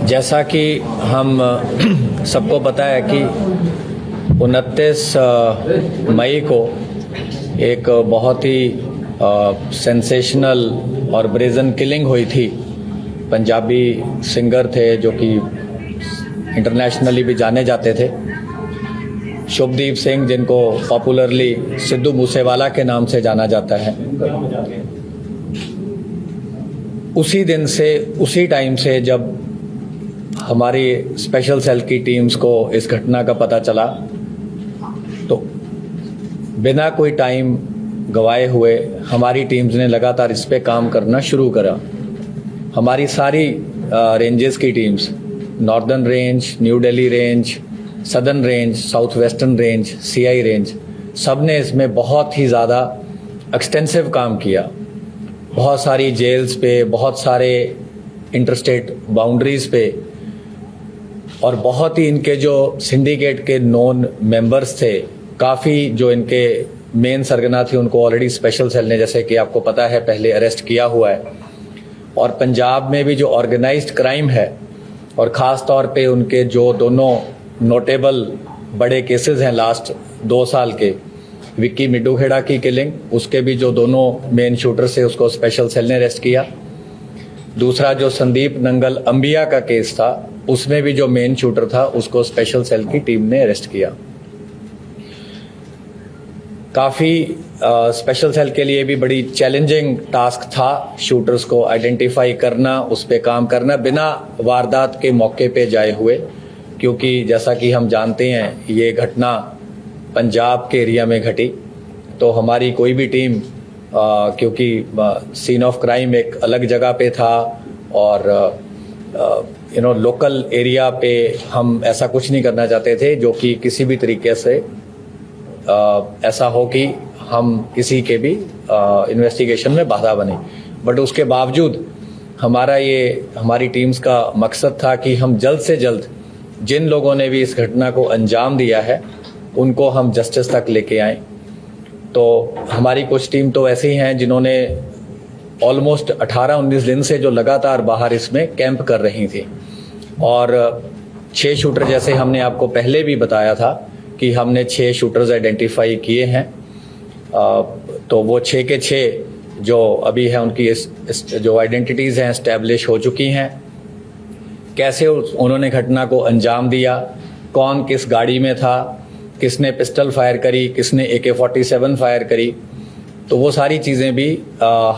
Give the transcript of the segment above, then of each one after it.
जैसा कि हम सबको पता है कि 29 मई को एक बहुत ही सेंसेशनल और ब्रेजन किलिंग हुई थी। पंजाबी सिंगर थे जो कि इंटरनेशनली भी जाने जाते थे, शुभदीप सिंह, जिनको पॉपुलरली सिद्धू मूसेवाला के नाम से जाना जाता है। उसी दिन से, उसी टाइम से जब हमारी स्पेशल सेल की टीम्स को इस घटना का पता चला, तो बिना कोई टाइम गवाए हुए हमारी टीम्स ने लगातार इस पे काम करना शुरू करा। हमारी सारी रेंजेस की teams, northern range, new Delhi range, southern range, south western range, CI range, सब ने इसमें बहुत ही ज़्यादा एक्सटेंसिव काम किया। बहुत सारी जेल्स पे, बहुत सारे इंटरस्टेट बाउंड्रीज पे, और बहुत ही इनके जो सिंडिकेट के नॉन मेंबर्स थे, काफ़ी जो इनके मेन सरगना थे, उनको ऑलरेडी स्पेशल सेल ने, जैसे कि आपको पता है, पहले अरेस्ट किया हुआ है। और पंजाब में भी जो ऑर्गेनाइज्ड क्राइम है, और ख़ास तौर पे उनके जो दोनों नोटेबल बड़े केसेस हैं लास्ट 2 साल के, विक्की मिड्डूखेड़ा की किलिंग, उसके भी जो दोनों मेन शूटर्स थे उसको स्पेशल सेल ने अरेस्ट किया। दूसरा जो संदीप नंगल अंबिया का केस था, उसमें भी जो मेन शूटर था उसको स्पेशल सेल की टीम ने अरेस्ट किया। काफ़ी स्पेशल सेल के लिए भी बड़ी चैलेंजिंग टास्क था शूटर्स को आइडेंटिफाई करना, उस पर काम करना बिना वारदात के मौके पे जाए हुए, क्योंकि जैसा कि हम जानते हैं ये घटना पंजाब के एरिया में घटी। तो हमारी कोई भी टीम, क्योंकि सीन ऑफ क्राइम एक अलग जगह पे था और लोकल एरिया पे हम ऐसा कुछ नहीं करना चाहते थे जो कि किसी भी तरीके से ऐसा हो कि हम किसी के भी इन्वेस्टिगेशन में बाधा बने। बट उसके बावजूद हमारी टीम्स का मकसद था कि हम जल्द से जल्द जिन लोगों ने भी इस घटना को अंजाम दिया है उनको हम जस्टिस तक लेके आएं। तो हमारी कुछ टीम तो ऐसी हैं जिन्होंने ऑलमोस्ट 18-19 दिन से जो लगातार बाहर इसमें कैंप कर रही थी, और 6 शूटर, जैसे हमने आपको पहले भी बताया था कि हमने 6 शूटर्स आइडेंटिफाई किए हैं। तो वो 6 के 6 जो अभी है उनकी जो आइडेंटिटीज़ हैं एस्टैब्लिश हो चुकी हैं। कैसे उन्होंने घटना को अंजाम दिया, कौन किस गाड़ी में था, किसने पिस्टल फायर करी, किसने AK-47 फायर करी, तो वो सारी चीज़ें भी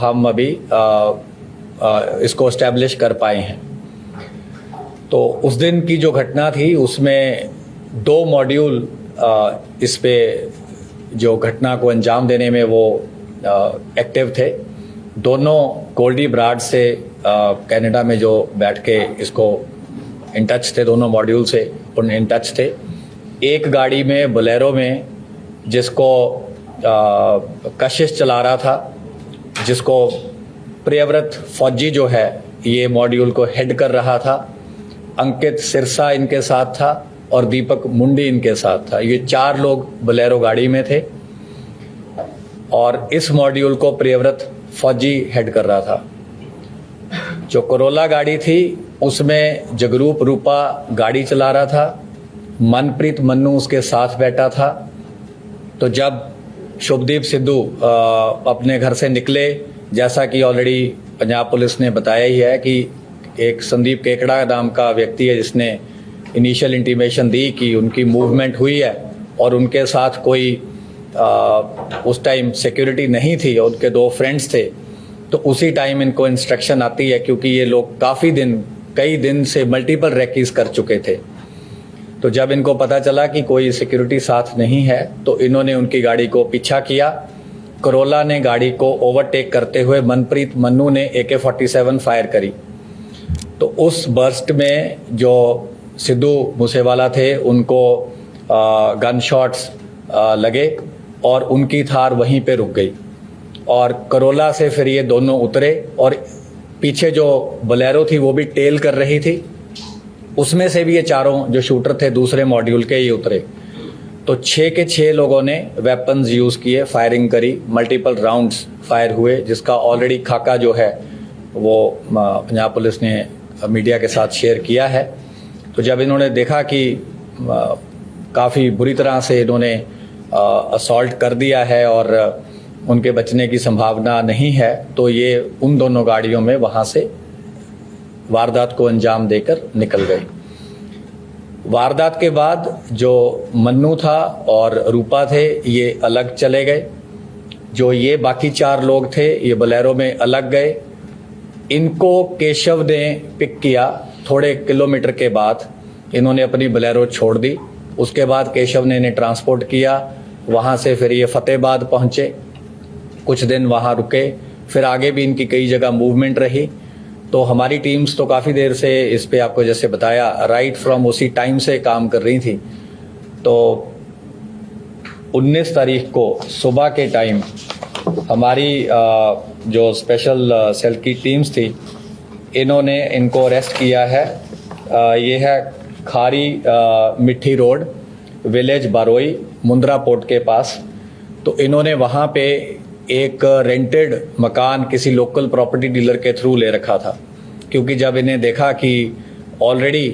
हम अभी इसको एस्टैब्लिश कर पाए हैं। तो उस दिन की जो घटना थी उसमें 2 मॉड्यूल इस पे जो घटना को अंजाम देने में वो एक्टिव थे। दोनों गोल्डी ब्राड से कनाडा में जो बैठ के इसको इन टच थे, दोनों मॉड्यूल से उन इन टच थे। एक गाड़ी में, बोलेरो में, जिसको कशिश चला रहा था, जिसको प्रियव्रत फौजी जो है ये मॉड्यूल को हेड कर रहा था। अंकित सिरसा इनके साथ था और दीपक मुंडी इनके साथ था। ये 4 लोग बोलेरो गाड़ी में थे और इस मॉड्यूल को प्रियव्रत फौजी हेड कर रहा था। जो कोरोला गाड़ी थी उसमें जगरूप रूपा गाड़ी चला रहा था, मनप्रीत मन्नू उसके साथ बैठा था। तो जब शुभदीप सिद्धू अपने घर से निकले, जैसा कि ऑलरेडी पंजाब पुलिस ने बताया ही है कि एक संदीप केकड़ा नाम का व्यक्ति है जिसने इनिशियल इंटीमेशन दी कि उनकी मूवमेंट हुई है और उनके साथ कोई उस टाइम सिक्योरिटी नहीं थी और उनके 2 फ्रेंड्स थे। तो उसी टाइम इनको इंस्ट्रक्शन आती है, क्योंकि ये लोग कई दिन से मल्टीपल रेकीज कर चुके थे। तो जब इनको पता चला कि कोई सिक्योरिटी साथ नहीं है तो इन्होंने उनकी गाड़ी को पीछा किया। कोरोला ने गाड़ी को ओवरटेक करते हुए मनप्रीत मन्नू ने AK-47 फायर करी। तो उस बर्स्ट में जो सिद्धू मूसेवाला थे उनको गन शॉट्स लगे और उनकी थार वहीं पे रुक गई। और कोरोला से फिर ये दोनों उतरे और पीछे जो बोलेरो थी वो भी टेल कर रही थी, उसमें से भी ये 4 जो शूटर थे दूसरे मॉड्यूल के, ये उतरे। तो 6 के 6 लोगों ने वेपन्स यूज़ किए, फायरिंग करी, मल्टीपल राउंड्स फायर हुए, जिसका ऑलरेडी खाका जो है वो पंजाब पुलिस ने मीडिया के साथ शेयर किया है। तो जब इन्होंने देखा कि काफ़ी बुरी तरह से इन्होंने असॉल्ट कर दिया है और उनके बचने की संभावना नहीं है, तो ये उन दोनों गाड़ियों में वहाँ से वारदात को अंजाम देकर निकल गए। वारदात के बाद जो मन्नू था और रूपा थे ये अलग चले गए। जो ये बाकी 4 लोग थे ये बोलेरो में अलग गए। इनको केशव ने पिक किया। थोड़े किलोमीटर के बाद इन्होंने अपनी बोलेरो छोड़ दी। उसके बाद केशव ने इन्हें ट्रांसपोर्ट किया। वहाँ से फिर ये फतेहाबाद पहुँचे, कुछ दिन वहाँ रुके, फिर आगे भी इनकी कई जगह मूवमेंट रही। तो हमारी टीम्स तो काफ़ी देर से इस पे आपको जैसे बताया राइट फ्रॉम उसी टाइम से काम कर रही थी। तो 19 तारीख को सुबह के टाइम हमारी जो स्पेशल सेल की टीम्स थी इन्होंने इनको अरेस्ट किया है। ये है खारी Mitti road, village Baroi, Mundra port के पास। तो इन्होंने वहाँ पे एक रेंटेड मकान किसी लोकल प्रॉपर्टी डीलर के थ्रू ले रखा था, क्योंकि जब इन्हें देखा कि ऑलरेडी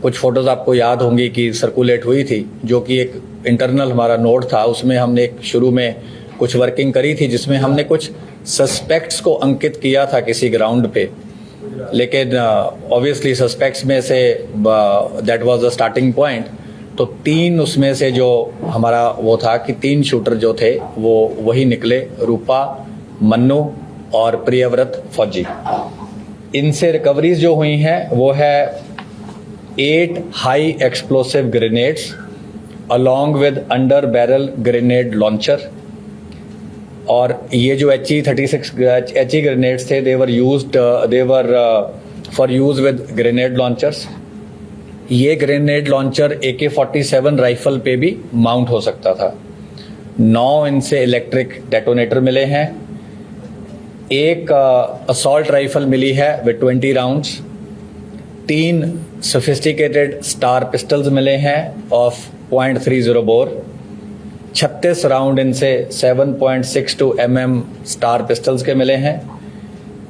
कुछ फोटोज आपको याद होंगी कि सर्कुलेट हुई थी, जो कि एक इंटरनल हमारा नोट था, उसमें हमने एक शुरू में कुछ वर्किंग करी थी जिसमें हमने कुछ सस्पेक्ट्स को अंकित किया था किसी ग्राउंड पे। लेकिन ऑब्वियसली सस्पेक्ट्स में say that was the starting point. तो 3 उसमें से जो हमारा वो था कि 3 शूटर जो थे वो वही निकले, रूपा, मन्नू और प्रियव्रत फौजी। इनसे रिकवरीज जो हुई हैं वो है 8 high explosive grenades along with under barrel grenade launcher. और ये जो HE-36 ग्रेनेड्स थे they were for use with grenade launchers. ये ग्रेनेड लॉन्चर AK-47 राइफल पे भी माउंट हो सकता था। 9 इनसे इलेक्ट्रिक डेटोनेटर मिले हैं। एक असॉल्ट राइफल मिली है with 20 rounds. 3 sophisticated star pistols मिले हैं ऑफ .30 बोर। 36 राउंड इनसे 7.62 mm स्टार पिस्टल्स के मिले हैं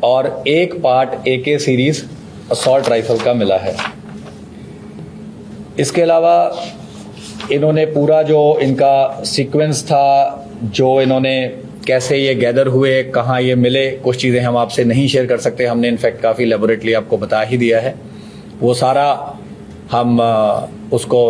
और एक part AK series assault rifle का मिला है। इसके अलावा इन्होंने पूरा जो इनका सीक्वेंस था, जो इन्होंने कैसे ये गैदर हुए, कहाँ ये मिले, कुछ चीज़ें हम आपसे नहीं शेयर कर सकते। हमने इनफैक्ट काफ़ी एलेबोरेटली आपको बता ही दिया है। वो सारा हम उसको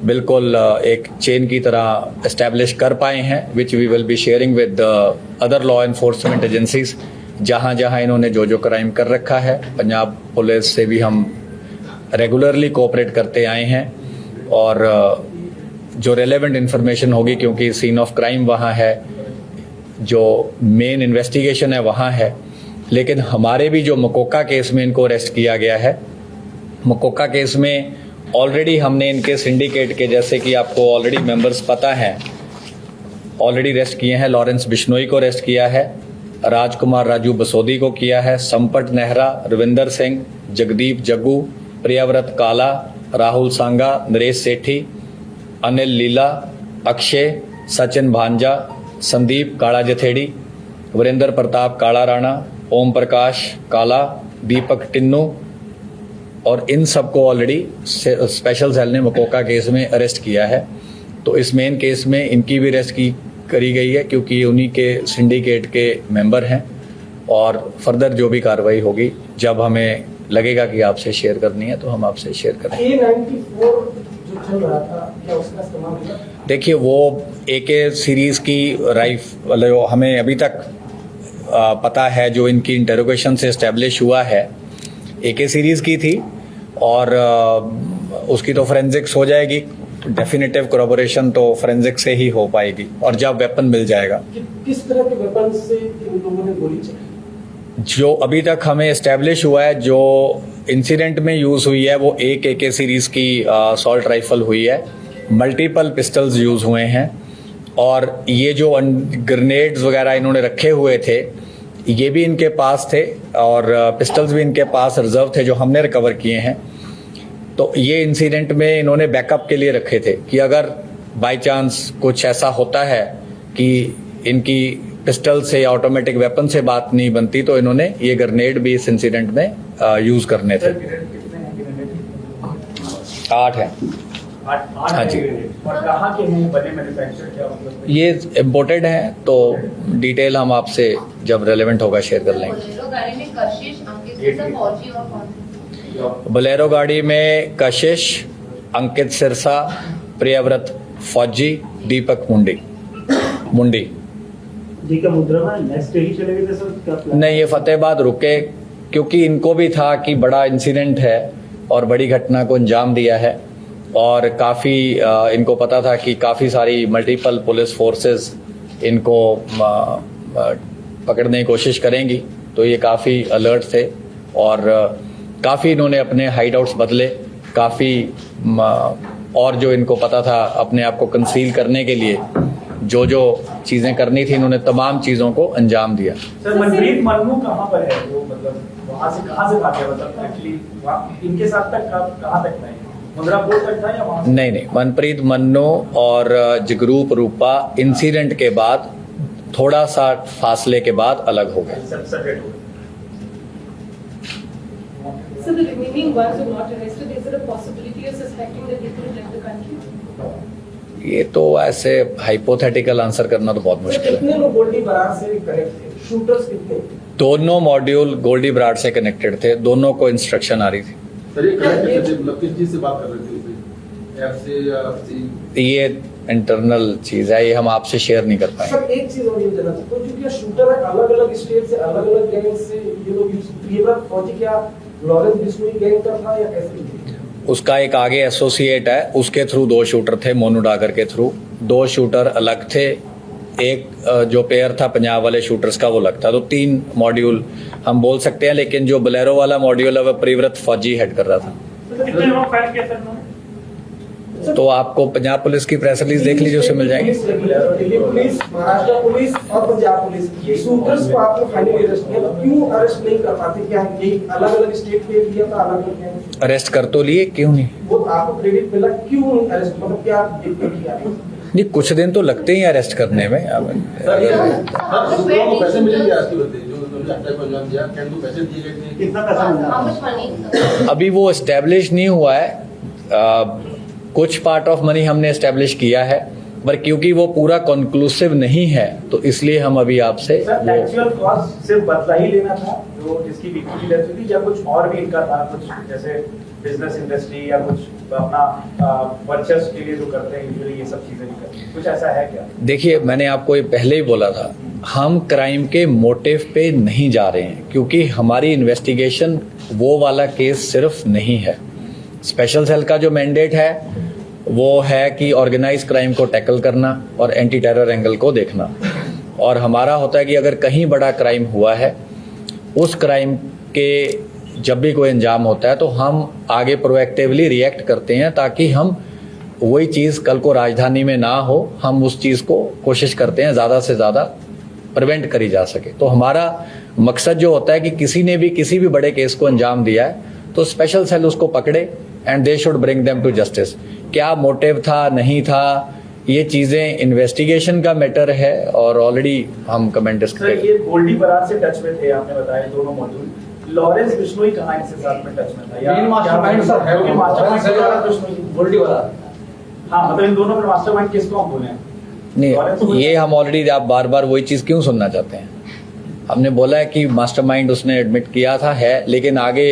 बिल्कुल एक चेन की तरह एस्टैब्लिश कर पाए हैं, which we will be sharing with other law enforcement agencies जहाँ जहाँ इन्होंने जो क्राइम कर रखा है। पंजाब पुलिस से भी हम रेगुलरली कोऑपरेट करते आए हैं और जो रेलेवेंट इन्फॉर्मेशन होगी, क्योंकि सीन ऑफ क्राइम वहाँ है, जो मेन इन्वेस्टिगेशन है वहाँ है। लेकिन हमारे भी जो मकोका केस में इनको अरेस्ट किया गया है, मकोका केस में ऑलरेडी हमने इनके सिंडिकेट के, जैसे कि आपको ऑलरेडी मेंबर्स पता हैं, ऑलरेडी अरेस्ट किए हैं। लॉरेंस बिश्नोई को अरेस्ट किया है, राजकुमार राजू बसोदी को किया है, संपट नेहरा, रविंदर सिंह, जगदीप जग्गू, प्रियव्रत काला, राहुल सांगा, नरेश सेठी, अनिल लीला, अक्षय, सचिन भांजा, संदीप काला जथेड़ी, वीरेंद्र प्रताप काला राणा, ओम प्रकाश काला, दीपक टिन्नू, और इन सबको ऑलरेडी स्पेशल सेल ने मकोका केस में अरेस्ट किया है। तो इस मेन केस में इनकी भी अरेस्ट करी गई है, क्योंकि ये उन्हीं के सिंडिकेट के मेंबर हैं। और फर्दर जो भी कार्रवाई होगी, जब हमें लगेगा कि आपसे शेयर करनी है, तो हम आपसे शेयर करेंगे। जो चल रहा था, क्या उसका इस्तेमाल हुआ? देखिए, वो AK सीरीज की राइफल हमें अभी तक पता है, जो इनकी इंटेरोगेशन से एस्टेब्लिश हुआ है, AK सीरीज की थी। और उसकी तो फोरेंसिक्स हो जाएगी, डेफिनेटिव कोरोबोरेशन तो फोरेंसिक से ही हो पाएगी, और जब वेपन मिल जाएगा। किस तरह के वेपन से इन लोगों ने गोली चलाई? जो अभी तक हमें एस्टेब्लिश हुआ है, जो इंसिडेंट में यूज हुई है, वो एक AK सीरीज की असॉल्ट राइफल हुई है। मल्टीपल पिस्टल्स यूज हुए हैं, और ये जो ग्रेनेड्स वगैरह इन्होंने रखे हुए थे, ये भी इनके पास थे, और पिस्टल्स भी इनके पास रिजर्व थे, जो हमने रिकवर किए हैं। तो ये इंसिडेंट में इन्होंने बैकअप के लिए रखे थे कि अगर बाय चांस कुछ ऐसा होता है कि इनकी पिस्टल से या ऑटोमेटिक वेपन से बात नहीं बनती, तो इन्होंने ये ग्रेनेड भी इस इंसिडेंट में यूज करने थे। 8 हैं। हाँ जी। और कहाँ के हैं, बने मैन्युफैक्चर क्या मतलब? ये इम्पोर्टेड हैं, तो डिटेल हम आपसे जब रेलेवेंट होगा शेयर कर लेंगे। बोलेरो गाड़ी में कशिश, अंकित सिरसा, फौजी और कौन? बोलेरो गाड़ी में कशिश, अंकित सिरसा, प्रियव्रत फौजी, दीपक मुंडी। जी का मुद्रा में नेक्स्ट डे ही चले गए थे सर, क्या प्लान? नहीं, ये फतेहाबाद रुके, क्योंकि इनको भी था कि बड़ा इंसिडेंट है और बड़ी घटना को अंजाम दिया है, और काफ़ी इनको पता था कि काफ़ी सारी मल्टीपल पुलिस फोर्सेस इनको पकड़ने की कोशिश करेंगी, तो ये काफ़ी अलर्ट थे और काफ़ी इन्होंने अपने हाइड आउट्स बदले, काफ़ी और जो इनको पता था अपने आप को कंसील करने के लिए जो जो चीज़ें करनी थी, इन्होंने तमाम चीज़ों को अंजाम दिया। सर मनप्रीत मन्नू कहाँ पर है, वो मतलब वहाँ से कहाँ से भागे, मतलब एक्चुअली इनके साथ तक कहाँ तक था, मुंद्रा पोर्ट तक था या वहाँ से? नहीं, मनप्रीत मन्नू और जगरूप रूपा इंसिडेंट के बाद थोड़ा सा फासले के बाद अलग हो गए। सेपरेट हो गए। So the remaining ones who are not arrested, is there a possibility of suspecting that they could have left the country? ये तो ऐसे हाइपोथेटिकल आंसर करना तो बहुत मुश्किल है। कितने लोग गोल्डी बरार से कनेक्ट थे, शूटर्स कितने? दोनों मॉड्यूल गोल्डी ब्राड से कनेक्टेड थे, दोनों को इंस्ट्रक्शन आ रही थी। सर ये कनेक्ट कैसे, मतलब किस चीज से बात कर रहे थे, ऐप से या सी? ये इंटरनल चीज है, ये हम आपसे शेयर नहीं कर पाएंगे। सर एक चीज और ये जानना चाहता हूँ, क्योंकि शूटर है अलग अलग स्टेट से, अलग अलग गैंग से ये लोग प्रियव्रत फौजी क्या लॉरेंस बिश्नोई गैंग का था या कैसे? उसका एक आगे एसोसिएट है, उसके थ्रू 2 शूटर थे, मोनू डागर के थ्रू 2 शूटर अलग थे, एक जो पेयर था पंजाब वाले शूटर्स का वो अलग था, तो 3 मॉड्यूल हम बोल सकते हैं, लेकिन जो बोलेरो वाला मॉड्यूल है वो प्रियव्रत फौजी हेड कर रहा था। कितने लोग फायर किए सर? तो आपको पंजाब पुलिस की प्रेस रिलीज देख लीजिए, उससे मिल जाएंगे। दिल्ली पुलिस, महाराष्ट्र पुलिस और पंजाब पुलिस शूटर्स को आपने फाइनली अरेस्ट किया, तो क्यों अरेस्ट नहीं कर पाते? क्या ये अलग अलग स्टेट के लिया था, अलग अलग अरेस्ट कर तो लिए, क्यों नहीं? वो आपको क्रेडिट मिला, क्यों अरेस्ट, मतलब क्या दिक्कत किया? नहीं, कुछ दिन तो लगते ही अरेस्ट करने में। सर ये दूसरों को पैसे मिले क्या आपकी होते जो उन्होंने हत्या को अंजाम दिया, क्या उनको पैसे दिए गए थे? कितना पैसा मिला? How much money? अभी वो एस्टेब्लिश नहीं हुआ है, कुछ पार्ट ऑफ मनी हमने एस्टेब्लिश किया है, पर क्योंकि वो पूरा कंक्लूसिव नहीं है, तो इसलिए हम अभी आपसे सर एक्चुअल कॉस्ट सिर्फ बदला ही लेना था जो जिसकी विक्टिम की डेथ हुई थी, या कुछ और भी इनका था, कुछ जैसे बिजनेस इंडस्ट्री या कुछ अपना वर्चस्व के लिए जो करते हैं यूजुअली ये सब चीजें भी करते हैं, कुछ ऐसा है क्या? देखिए, मैंने आपको ये पहले ही बोला था, हम क्राइम के मोटिव पे नहीं जा रहे हैं, क्योंकि हमारी इन्वेस्टिगेशन वो वाला केस सिर्फ नहीं है। स्पेशल सेल का जो मैंडेट है वो है कि ऑर्गेनाइज क्राइम को टैकल करना और एंटी टेरर एंगल को देखना, और हमारा होता है कि अगर कहीं बड़ा क्राइम हुआ है, उस क्राइम के जब भी कोई अंजाम होता है तो हम आगे प्रोएक्टिवली रिएक्ट करते हैं, ताकि हम वही चीज़ कल को राजधानी में ना हो, हम उस चीज़ को कोशिश करते हैं ज़्यादा से ज़्यादा प्रिवेंट करी जा सके। तो हमारा मकसद जो होता है कि किसी ने भी किसी भी बड़े केस को अंजाम दिया है तो स्पेशल सेल उसको पकड़े and they should bring them to justice. क्या मोटिव था, नहीं था, ये चीजें इन्वेस्टिगेशन का मैटर है, और ऑलरेडी हम कमेंट सर ये गोल्डी बरार से टच में थे, आपने बताया दोनों मॉड्यूल। लॉरेंस बिश्नोई कहाँ इनसे साथ में टच में था, या मास्टरमाइंड सर है वो, मास्टरमाइंड गोल्डी बरार। हाँ, मतलब इन दोनों में मास्टरमाइंड किसको हम बोले? नहीं, ये हम ऑलरेडी, आप बार बार वही चीज क्यों सुनना चाहते हैं? हमने बोला है कि मास्टरमाइंड उसने एडमिट किया था है, लेकिन आगे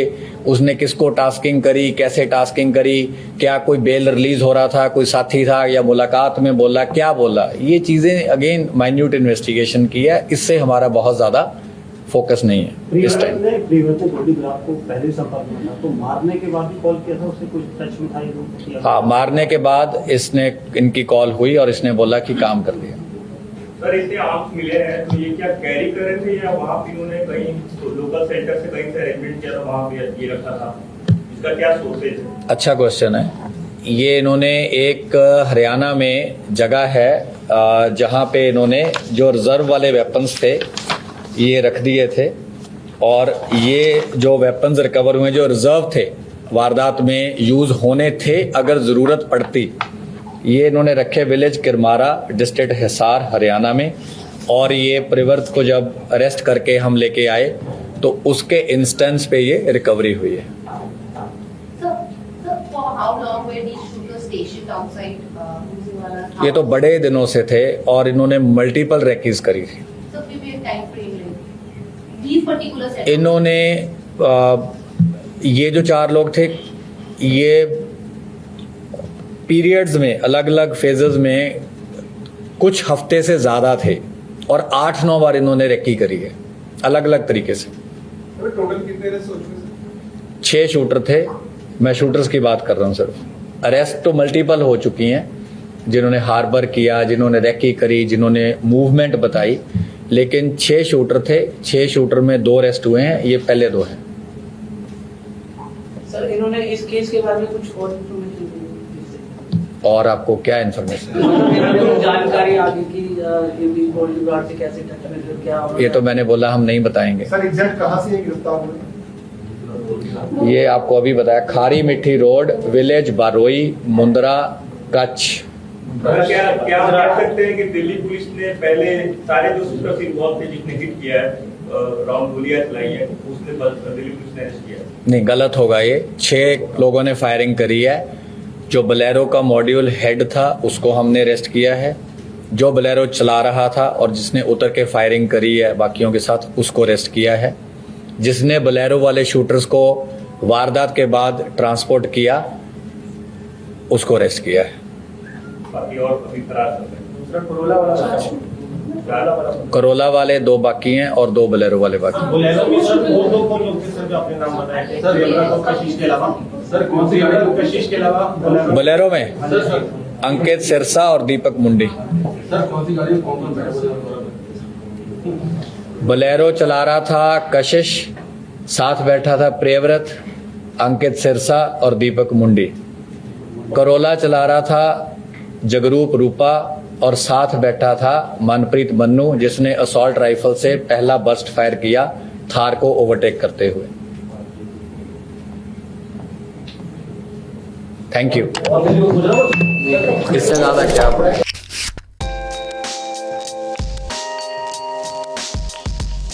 उसने किसको टास्किंग करी, कैसे टास्किंग करी, क्या कोई बेल रिलीज हो रहा था, कोई साथी था, या मुलाकात में बोला, क्या बोला, ये चीजें अगेन माइन्यूट इन्वेस्टिगेशन की है, इससे हमारा बहुत ज्यादा फोकस नहीं है इस टाइम। प्रियव्रत ने गोल्डी बरार को पहले संपर्क में था, तो मारने के बाद भी कॉल किया था, उससे कुछ टच में था ये लोग? हाँ, मारने के बाद इसने इनकी कॉल हुई और इसने बोला कि काम कर दिया। सर इतने आर्म्स मिले हैं, तो ये क्या कैरी कर रहे थे या वहाँ पे इन्होंने कहीं लोकल सेंटर से कहीं से अरेंजमेंट किया था, वहाँ पे ये रखा था, इसका क्या सोर्सेज है? अच्छा क्वेश्चन है ये। इन्होंने एक हरियाणा में जगह है जहाँ पे इन्होंने जो रिजर्व वाले वेपन्स थे ये रख दिए थे, और ये जो वेपन्स रिकवर हुए जो रिजर्व थे, वारदात में यूज होने थे अगर जरूरत पड़ती, ये इन्होंने रखे विलेज किरमारा, डिस्ट्रिक्ट हिसार, हरियाणा में, और ये प्रियव्रत को जब अरेस्ट करके हम लेके आए तो उसके इंस्टेंस पे ये रिकवरी हुई है। Sir, for how long were these shooters stationed outside Musiwala's house? ये तो बड़े दिनों से थे और इन्होंने मल्टीपल रेकीज करी थी। So, give me a time frame like these particular setups. इन्होंने ये जो 4 लोग थे ये पीरियड्स में अलग अलग फेजेस में कुछ हफ्ते से ज़्यादा थे और 8-9 बार इन्होंने रेकी करी है अलग अलग तरीके से। टोटल कितने रेस्ट हो चुके 6 शूटर थे, मैं शूटर्स की बात कर रहा हूँ सिर्फ। अरेस्ट तो मल्टीपल हो चुकी हैं, जिन्होंने हार्बर किया, जिन्होंने रेकी करी, जिन्होंने मूवमेंट बताई, लेकिन 6 शूटर थे। 6 शूटर में 2 अरेस्ट हुए हैं, ये पहले 2 हैं। सर इन्होंने इस केस के बारे में कुछ और इन्फॉर्मेशन और आपको क्या इन्फॉर्मेशन? जानकारी आगे की ये गोल्ड गार्ड से कैसे टच में थे, क्या ये तो मैंने बोला हम नहीं बताएंगे। सर एग्जैक्ट कहाँ से ये गिरफ्तार हुए? ये आपको अभी बताया, Khari Mitti road, village Baroi, Mundra, Kutch. Sir, क्या आप कह सकते हैं कि दिल्ली पुलिस ने पहले सारे जो शूटर्स इन्वॉल्व थे जिसने हिट किया है, राउंड गोलियां चलाई है, उसने दिल्ली पुलिस ने अरेस्ट किया? नहीं, गलत होगा ये। 6 लोगों ने फायरिंग करी है। जो बोलेरो का मॉड्यूल हेड था उसको हमने अरेस्ट किया है, जो बोलेरो चला रहा था और जिसने उतर के फायरिंग करी है बाकियों के साथ उसको अरेस्ट किया है, जिसने बोलेरो वाले शूटर्स को वारदात के बाद ट्रांसपोर्ट किया उसको अरेस्ट किया है। बाकी और अभी फरार कर रहे हैं। दूसरा करोला वाला करोला वाले 2 बाकी हैं और 2 बोलेरो वाले बाकी हैं। बोलेरो में सर दो कौन लोग थे सर जो अपने नाम बताए थे? सर, प्रियव्रत और कशिश के अलावा? सर कौन सी गाड़ी? कशिश के अलावा बोलेरो में सर अंकित सिरसा और दीपक मुंडी। सर कौन सी गाड़ी में कौन बैठे हुए? बोलेरो चला रहा था कशिश, साथ बैठा था प्रियव्रत, अंकित सिरसा और दीपक मुंडी। करोला चला रहा था जगरूप रूपा और साथ बैठा था मनप्रीत मन्नू, जिसने असॉल्ट राइफल से पहला बर्स्ट फायर किया थार को ओवरटेक करते हुए। Thank you. इससे ज्यादा क्या?